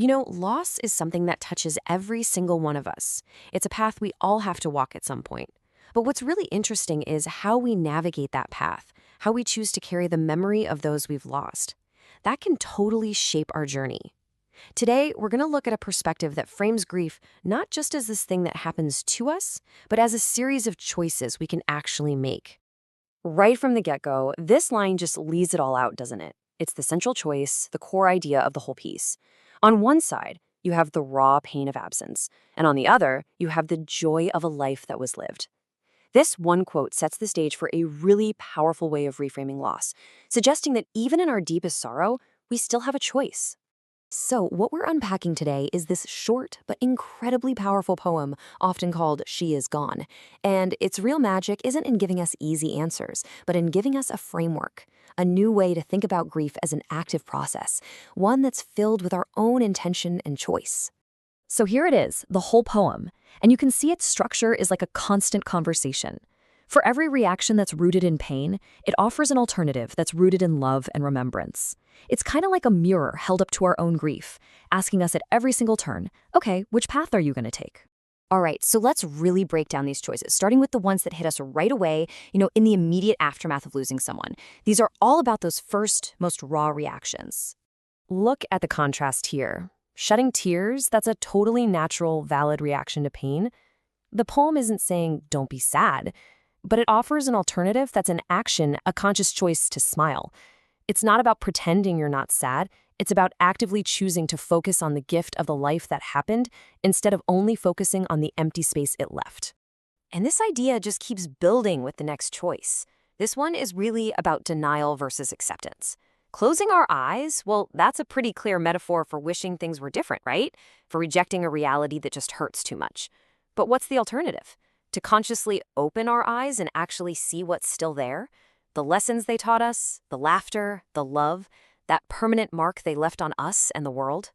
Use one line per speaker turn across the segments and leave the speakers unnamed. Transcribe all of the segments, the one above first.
Loss is something that touches every single one of us. It's a path we all have to walk at some point. But what's really interesting is how we navigate that path, how we choose to carry the memory of those we've lost. That can totally shape our journey. Today, we're going to look at a perspective that frames grief not just as this thing that happens to us, but as a series of choices we can actually make. Right from the get-go, this line just leaves it all out, doesn't it? It's the central choice, the core idea of the whole piece. On one side, you have the raw pain of absence, and on the other, you have the joy of a life that was lived. This one quote sets the stage for a really powerful way of reframing loss, suggesting that even in our deepest sorrow, we still have a choice. So what we're unpacking today is this short but incredibly powerful poem, often called She Is Gone. And its real magic isn't in giving us easy answers, but in giving us a framework, a new way to think about grief as an active process, one that's filled with our own intention and choice.
So here it is, the whole poem, and you can see its structure is like a constant conversation. For every reaction that's rooted in pain, it offers an alternative that's rooted in love and remembrance. It's kind of like a mirror held up to our own grief, asking us at every single turn, okay, which path are you going to take?
All right, so let's really break down these choices, starting with the ones that hit us right away, in the immediate aftermath of losing someone. These are all about those first, most raw reactions. Look at the contrast here. Shedding tears, that's a totally natural, valid reaction to pain. The poem isn't saying, don't be sad, but it offers an alternative that's an action, a conscious choice to smile. It's not about pretending you're not sad. It's about actively choosing to focus on the gift of the life that happened instead of only focusing on the empty space it left. And this idea just keeps building with the next choice. This one is really about denial versus acceptance. Closing our eyes, well, that's a pretty clear metaphor for wishing things were different, right? For rejecting a reality that just hurts too much. But what's the alternative? To consciously open our eyes and actually see what's still there? The lessons they taught us, the laughter, the love, that permanent mark they left on us and the world?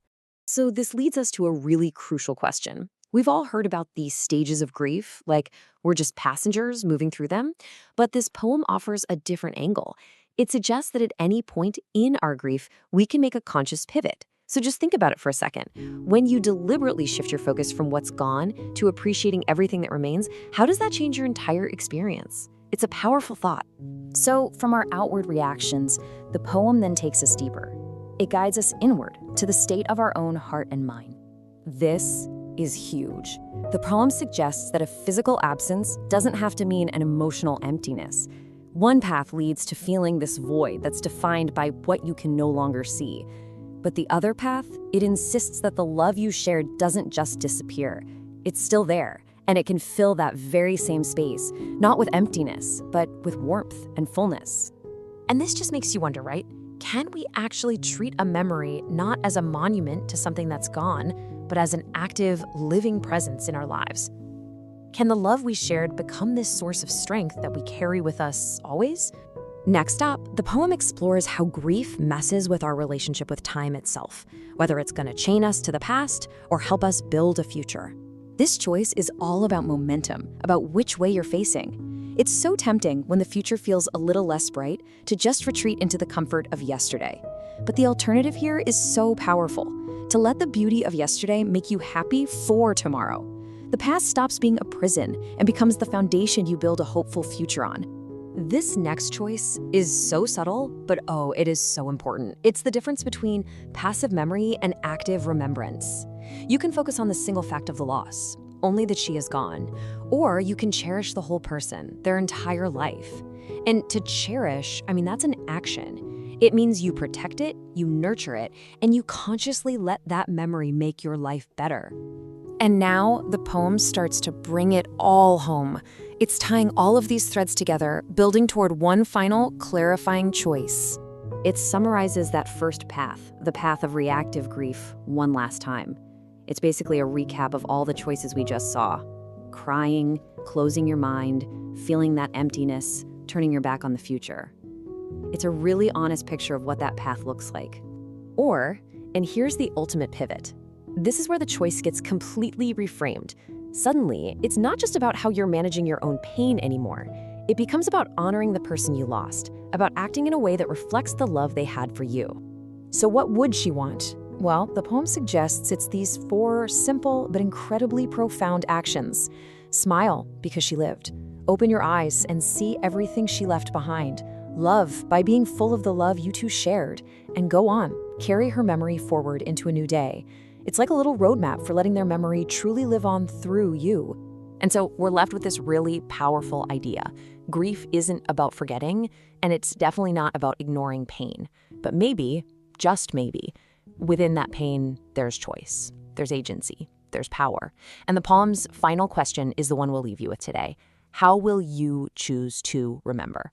So this leads us to a really crucial question. We've all heard about these stages of grief, like we're just passengers moving through them, but this poem offers a different angle. It suggests that at any point in our grief, we can make a conscious pivot. So just think about it for a second. When you deliberately shift your focus from what's gone to appreciating everything that remains, how does that change your entire experience? It's a powerful thought.
So from our outward reactions, the poem then takes us deeper. It guides us inward to the state of our own heart and mind.
This is huge. The poem suggests that a physical absence doesn't have to mean an emotional emptiness. One path leads to feeling this void that's defined by what you can no longer see. But the other path, it insists that the love you shared doesn't just disappear. It's still there, and it can fill that very same space, not with emptiness, but with warmth and fullness. And this just makes you wonder, right? Can we actually treat a memory not as a monument to something that's gone, but as an active, living presence in our lives? Can the love we shared become this source of strength that we carry with us always? Next up, the poem explores how grief messes with our relationship with time itself, whether it's going to chain us to the past or help us build a future. This choice is all about momentum, about which way you're facing. It's so tempting when the future feels a little less bright to just retreat into the comfort of yesterday. But the alternative here is so powerful, to let the beauty of yesterday make you happy for tomorrow. The past stops being a prison and becomes the foundation you build a hopeful future on. This next choice is so subtle, but oh, it is so important. It's the difference between passive memory and active remembrance. You can focus on the single fact of the loss, only that she is gone, or you can cherish the whole person, their entire life. And to cherish, that's an action. It means you protect it, you nurture it, and you consciously let that memory make your life better. And now the poem starts to bring it all home. It's tying all of these threads together, building toward one final, clarifying choice. It summarizes that first path, the path of reactive grief, one last time. It's basically a recap of all the choices we just saw. Crying, closing your mind, feeling that emptiness, turning your back on the future. It's a really honest picture of what that path looks like. And here's the ultimate pivot. This is where the choice gets completely reframed. Suddenly, it's not just about how you're managing your own pain anymore. It becomes about honoring the person you lost, about acting in a way that reflects the love they had for you. So what would she want? Well, the poem suggests it's these 4 simple but incredibly profound actions. Smile because she lived. Open your eyes and see everything she left behind. Love by being full of the love you two shared. And go on, carry her memory forward into a new day. It's like a little roadmap for letting their memory truly live on through you. And so we're left with this really powerful idea. Grief isn't about forgetting, and it's definitely not about ignoring pain. But maybe, just maybe, within that pain, there's choice, there's agency, there's power. And the poem's final question is the one we'll leave you with today. How will you choose to remember?